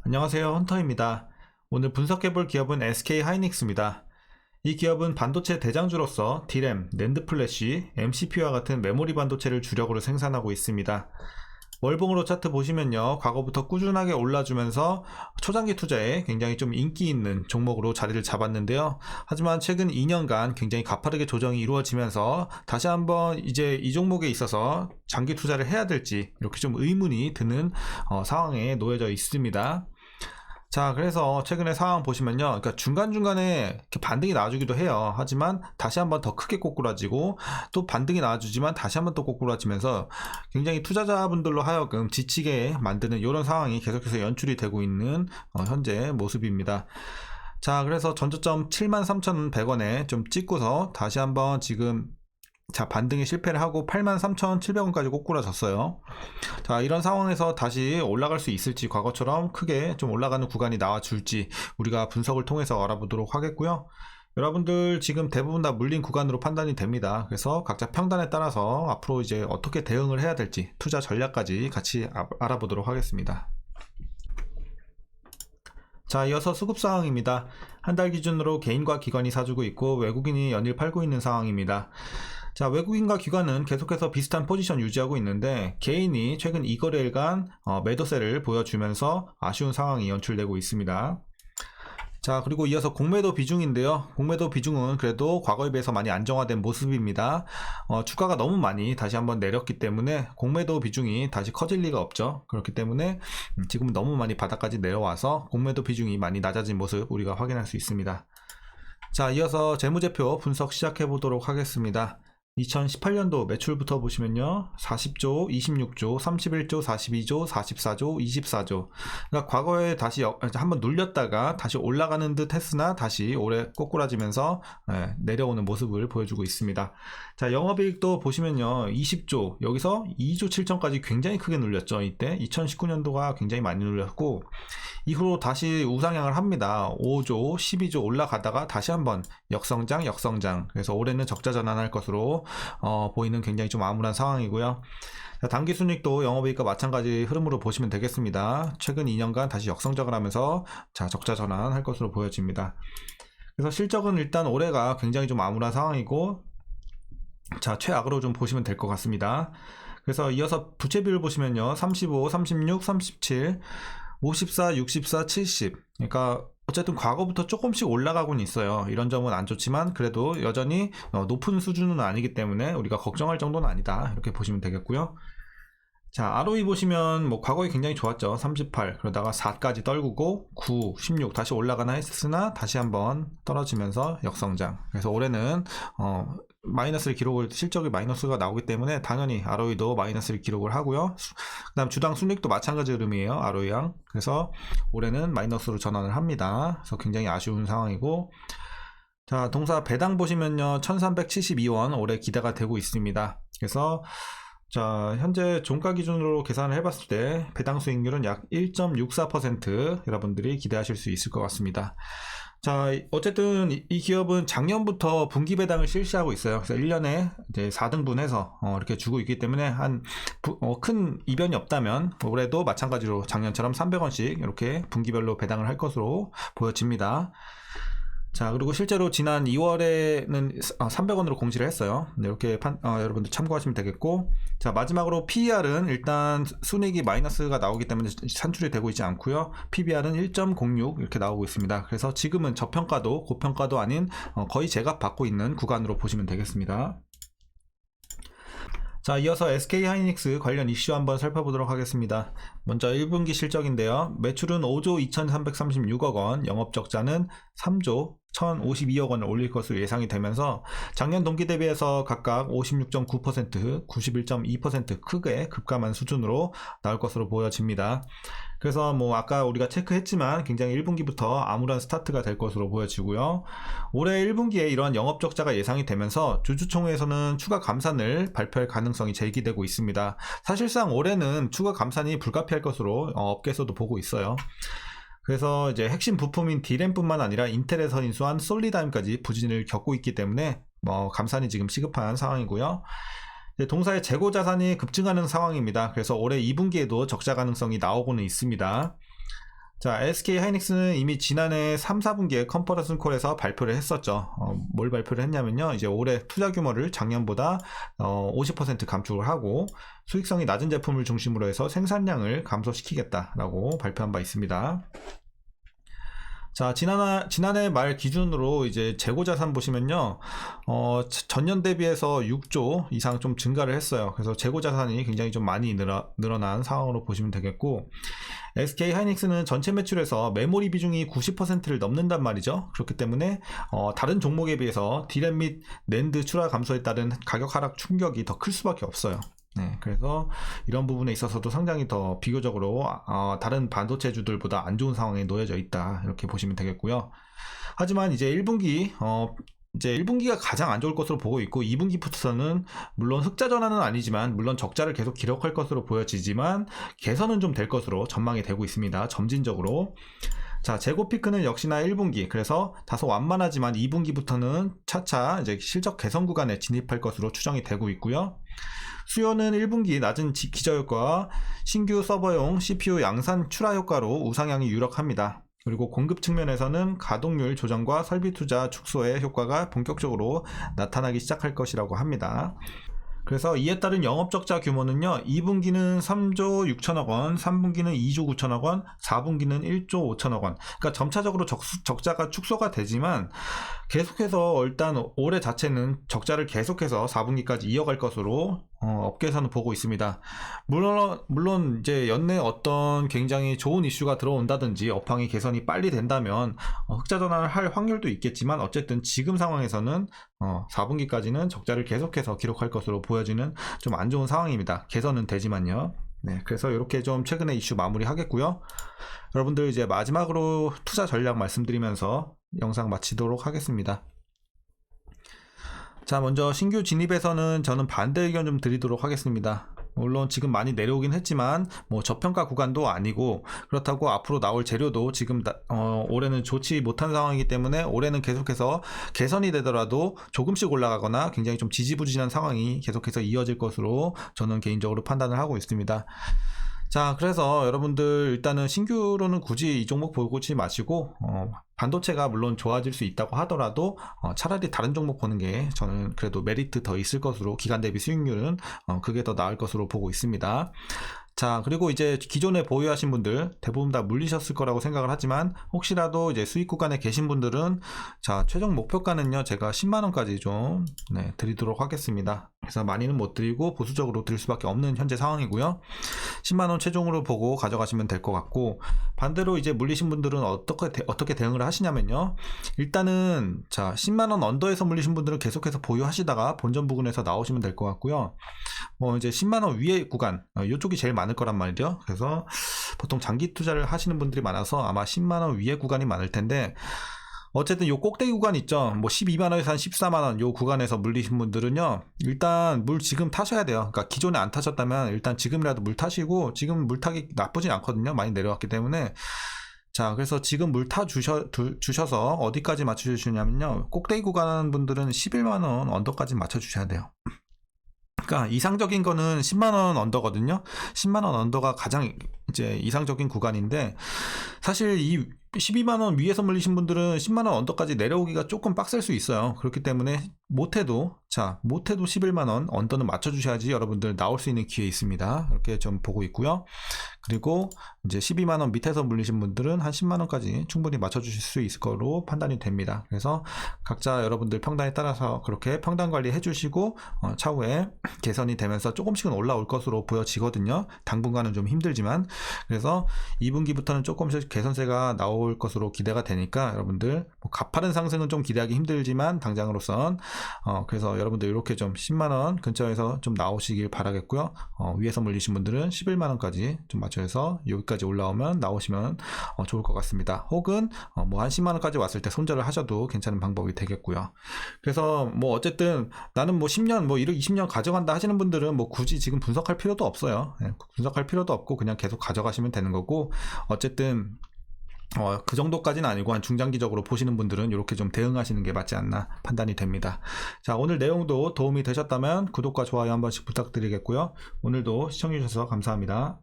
안녕하세요, 헌터입니다. 오늘 분석해볼 기업은 SK하이닉스입니다. 이 기업은 반도체 대장주로서 DRAM, 낸드 플래시, MCP와 같은 메모리 반도체를 주력으로 생산하고 있습니다. 월봉으로 차트 보시면요, 과거부터 꾸준하게 올라주면서 초장기 투자에 굉장히 좀 인기 있는 종목으로 자리를 잡았는데요. 하지만 최근 2년간 굉장히 가파르게 조정이 이루어지면서 다시 한번 이제 이 종목에 있어서 장기 투자를 해야 될지 이렇게 좀 의문이 드는 상황에 놓여져 있습니다. 자, 그래서 최근에 상황 보시면요, 그러니까 중간중간에 이렇게 반등이 나와주기도 해요. 하지만 다시 한번 더 크게 꼬꾸라지고 또 반등이 나와주지만 다시 한번 또 꼬꾸라지면서 굉장히 투자자분들로 하여금 지치게 만드는 이런 상황이 계속해서 연출이 되고 있는 현재 모습입니다. 자, 그래서 전저점 73,100원에 좀 찍고서 다시 한번 지금 반등에 실패를 하고 83,700원까지 꼬꾸라졌어요. 자, 이런 상황에서 다시 올라갈 수 있을지, 과거처럼 크게 좀 올라가는 구간이 나와줄지 우리가 분석을 통해서 알아보도록 하겠고요. 여러분들 지금 대부분 다 물린 구간으로 판단이 됩니다. 그래서 각자 평단에 따라서 앞으로 이제 어떻게 대응을 해야 될지 투자 전략까지 같이 알아보도록 하겠습니다. 자, 이어서 수급 상황입니다. 한 달 기준으로 개인과 기관이 사주고 있고 외국인이 연일 팔고 있는 상황입니다. 자, 외국인과 기관은 계속해서 비슷한 포지션 유지하고 있는데 개인이 최근 2거래일간 매도세를 보여주면서 아쉬운 상황이 연출되고 있습니다. 자, 그리고 이어서 공매도 비중인데요. 공매도 비중은 그래도 과거에 비해서 많이 안정화된 모습입니다. 주가가 너무 많이 다시 한번 내렸기 때문에 공매도 비중이 다시 커질 리가 없죠. 그렇기 때문에 지금 너무 많이 바닥까지 내려와서 공매도 비중이 많이 낮아진 모습 우리가 확인할 수 있습니다. 자, 이어서 재무제표 분석 시작해 보도록 하겠습니다. 2018년도 매출부터 보시면요, 40조, 26조, 31조, 42조, 44조, 24조. 그러니까 과거에 다시 한번 눌렸다가 다시 올라가는 듯 했으나 다시 올해 꼬꾸라지면서 내려오는 모습을 보여주고 있습니다. 자, 영업이익도 보시면요, 20조, 여기서 2조 7천까지 굉장히 크게 눌렸죠. 이때 2019년도가 굉장히 많이 눌렸고 이후로 다시 우상향을 합니다. 5조, 12조 올라가다가 다시 한번 역성장. 그래서 올해는 적자 전환할 것으로 보이는 굉장히 좀 암울한 상황이고요. 자, 당기순이익도 영업이익과 마찬가지 흐름으로 보시면 되겠습니다. 최근 2년간 다시 역성장을 하면서 적자 전환할 것으로 보여집니다. 그래서 실적은 일단 올해가 굉장히 좀 암울한 상황이고, 자, 최악으로 좀 보시면 될 것 같습니다. 그래서 이어서 부채 비율 보시면요, 35, 36, 37, 54, 64, 70. 그러니까 어쨌든 과거부터 조금씩 올라가고는 있어요. 이런 점은 안 좋지만 그래도 여전히 높은 수준은 아니기 때문에 우리가 걱정할 정도는 아니다, 이렇게 보시면 되겠고요. 자, ROE 보시면 뭐 과거에 굉장히 좋았죠. 38, 그러다가 4까지 떨구고 9, 16 다시 올라가나 했으나 다시 한번 떨어지면서 역성장. 그래서 올해는 마이너스를 기록을, 실적이 마이너스가 나오기 때문에 당연히 ROE도 마이너스를 기록을 하고요. 그 다음 주당 순이익도 마찬가지 흐름이에요, ROE랑. 그래서 올해는 마이너스로 전환을 합니다. 그래서 굉장히 아쉬운 상황이고, 자, 동사 배당 보시면요, 1372원 올해 기대가 되고 있습니다. 그래서 자, 현재 종가 기준으로 계산을 해봤을 때 배당 수익률은 약 1.64% 여러분들이 기대하실 수 있을 것 같습니다. 자, 어쨌든 이 기업은 작년부터 분기 배당을 실시하고 있어요. 그래서 1년에 이제 4등분해서 이렇게 주고 있기 때문에 큰 이변이 없다면 올해도 마찬가지로 작년처럼 300원씩 이렇게 분기별로 배당을 할 것으로 보여집니다. 자, 그리고 실제로 지난 2월에는 300원으로 공시를 했어요. 이렇게 여러분들 참고하시면 되겠고, 자, 마지막으로 PER은 일단 순이익이 마이너스가 나오기 때문에 산출이 되고 있지 않고요. PBR은 1.06 이렇게 나오고 있습니다. 그래서 지금은 저평가도 고평가도 아닌 거의 제값 받고 있는 구간으로 보시면 되겠습니다. 자, 이어서 SK하이닉스 관련 이슈 한번 살펴보도록 하겠습니다. 먼저 1분기 실적인데요. 매출은 5조 2336억 원, 영업적자는 3조 1052억 원을 올릴 것으로 예상이 되면서 작년 동기 대비해서 각각 56.9%, 91.2% 크게 급감한 수준으로 나올 것으로 보여집니다. 그래서 뭐 아까 우리가 체크했지만 굉장히 1분기부터 암울한 스타트가 될 것으로 보여지고요. 올해 1분기에 이러한 영업 적자가 예상이 되면서 주주총회에서는 추가 감산을 발표할 가능성이 제기되고 있습니다. 사실상 올해는 추가 감산이 불가피할 것으로 업계에서도 보고 있어요. 그래서 이제 핵심 부품인 D램뿐만 아니라 인텔에서 인수한 솔리다임까지 부진을 겪고 있기 때문에 감산이 지금 시급한 상황이고요. 동사의 재고 자산이 급증하는 상황입니다. 그래서 올해 2분기에도 적자 가능성이 나오고는 있습니다. 자, SK 하이닉스는 이미 지난해 3, 4분기에 컨퍼런스 콜에서 발표를 했었죠. 뭘 발표를 했냐면요. 이제 올해 투자 규모를 작년보다 50% 감축을 하고 수익성이 낮은 제품을 중심으로 해서 생산량을 감소시키겠다라고 발표한 바 있습니다. 자, 지난해 말 기준으로 이제 재고자산 보시면요, 전년 대비해서 6조 이상 좀 증가를 했어요. 그래서 재고자산이 굉장히 좀 많이 늘어난 상황으로 보시면 되겠고, SK 하이닉스는 전체 매출에서 메모리 비중이 90%를 넘는단 말이죠. 그렇기 때문에 다른 종목에 비해서 디램 및 낸드 출하 감소에 따른 가격 하락 충격이 더 클 수밖에 없어요. 네, 그래서 이런 부분에 있어서도 상당히 더 비교적으로 다른 반도체주들보다 안 좋은 상황에 놓여져 있다, 이렇게 보시면 되겠고요. 하지만 이제 1분기가 가장 안 좋을 것으로 보고 있고 2분기부터는 물론 흑자 전환은 아니지만 물론 적자를 계속 기록할 것으로 보여지지만 개선은 좀 될 것으로 전망이 되고 있습니다. 점진적으로. 자, 재고 피크는 역시나 1분기, 그래서 다소 완만하지만 2분기부터는 차차 이제 실적 개선 구간에 진입할 것으로 추정이 되고 있고요. 수요는 1분기 낮은 기저효과와 신규 서버용 CPU 양산 출하 효과로 우상향이 유력합니다. 그리고 공급 측면에서는 가동률 조정과 설비 투자 축소의 효과가 본격적으로 나타나기 시작할 것이라고 합니다. 그래서 이에 따른 영업적자 규모는요, 2분기는 3조 6천억 원, 3분기는 2조 9천억 원, 4분기는 1조 5천억 원. 그러니까 점차적으로 적자가 축소가 되지만 계속해서 일단 올해 자체는 적자를 계속해서 4분기까지 이어갈 것으로 업계에서는 보고 있습니다. 물론 이제 연내 어떤 굉장히 좋은 이슈가 들어온다든지 업황이 개선이 빨리 된다면 흑자 전환을 할 확률도 있겠지만 어쨌든 지금 상황에서는 4분기까지는 적자를 계속해서 기록할 것으로 보여지는 좀 안 좋은 상황입니다. 개선은 되지만요. 네, 그래서 이렇게 좀 최근에 이슈 마무리하겠고요. 여러분들 이제 마지막으로 투자 전략 말씀드리면서 영상 마치도록 하겠습니다. 자, 먼저 신규 진입에서는 저는 반대 의견 좀 드리도록 하겠습니다. 물론 지금 많이 내려오긴 했지만 뭐 저평가 구간도 아니고 그렇다고 앞으로 나올 재료도 지금 올해는 좋지 못한 상황이기 때문에 올해는 계속해서 개선이 되더라도 조금씩 올라가거나 굉장히 좀 지지부진한 상황이 계속해서 이어질 것으로 저는 개인적으로 판단을 하고 있습니다. 자, 그래서 여러분들 일단은 신규로는 굳이 이 종목 보지 마시고 반도체가 물론 좋아질 수 있다고 하더라도 차라리 다른 종목 보는 게 저는 그래도 메리트 더 있을 것으로, 기간 대비 수익률은 그게 더 나을 것으로 보고 있습니다. 자, 그리고 이제 기존에 보유하신 분들 대부분 다 물리셨을 거라고 생각을 하지만 혹시라도 이제 수익 구간에 계신 분들은 자, 최종 목표가는요, 제가 10만원까지 좀 드리도록 하겠습니다. 그래서 많이는 못 드리고 보수적으로 드릴 수밖에 없는 현재 상황이고요. 10만원 최종으로 보고 가져가시면 될 것 같고, 반대로 이제 물리신 분들은 어떻게 대응을 하시냐면요, 일단은 자, 10만원 언더에서 물리신 분들은 계속해서 보유하시다가 본전 부근에서 나오시면 될 것 같고요. 뭐 이제 10만원 위의 구간, 이쪽이 제일 많을 거란 말이죠. 그래서 보통 장기 투자를 하시는 분들이 많아서 아마 10만원 위의 구간이 많을 텐데, 어쨌든 요 꼭대기 구간 있죠. 뭐 12만원에서 한 14만원 요 구간에서 물리신 분들은요, 일단 물 지금 타셔야 돼요. 그러니까 기존에 안 타셨다면 일단 지금이라도 물 타시고, 지금 물 타기 나쁘진 않거든요. 많이 내려왔기 때문에. 자, 그래서 지금 물 타 주셔서 어디까지 맞춰주시냐면요, 꼭대기 구간 분들은 11만원 언더까지 맞춰주셔야 돼요. 그러니까 이상적인 거는 10만원 언더거든요. 10만원 언더가 가장 이제 이상적인 구간인데, 사실 이 12만원 위에서 물리신 분들은 10만원 언더까지 내려오기가 조금 빡셀 수 있어요. 그렇기 때문에 못해도 11만원 언더는 맞춰주셔야지 여러분들 나올 수 있는 기회 있습니다. 이렇게 좀 보고 있고요. 그리고 이제 12만원 밑에서 물리신 분들은 한 10만원까지 충분히 맞춰주실 수 있을 거로 판단이 됩니다. 그래서 각자 여러분들 평단에 따라서 그렇게 평단 관리 해주시고 차후에 개선이 되면서 조금씩은 올라올 것으로 보여지거든요. 당분간은 좀 힘들지만. 그래서 2분기부터는 조금씩 개선세가 나올 것으로 기대가 되니까 여러분들 뭐 가파른 상승은 좀 기대하기 힘들지만 당장으로선 그래서 여러분들 이렇게 좀 10만원 근처에서 좀 나오시길 바라겠고요. 위에서 물리신 분들은 11만원까지 좀 맞춰서 여기까지 올라오면 나오시면 좋을 것 같습니다. 혹은 뭐 한 10만원까지 왔을 때 손절을 하셔도 괜찮은 방법이 되겠고요. 그래서 뭐 어쨌든 나는 뭐 10년 뭐 20년 가져간다 하시는 분들은 뭐 굳이 지금 분석할 필요도 없어요. 분석할 필요도 없고 그냥 계속 가져가시면 되는 거고, 어쨌든 그 정도까지는 아니고 한 중장기적으로 보시는 분들은 이렇게 좀 대응하시는 게 맞지 않나 판단이 됩니다. 자, 오늘 내용도 도움이 되셨다면 구독과 좋아요 한 번씩 부탁드리겠고요. 오늘도 시청해 주셔서 감사합니다.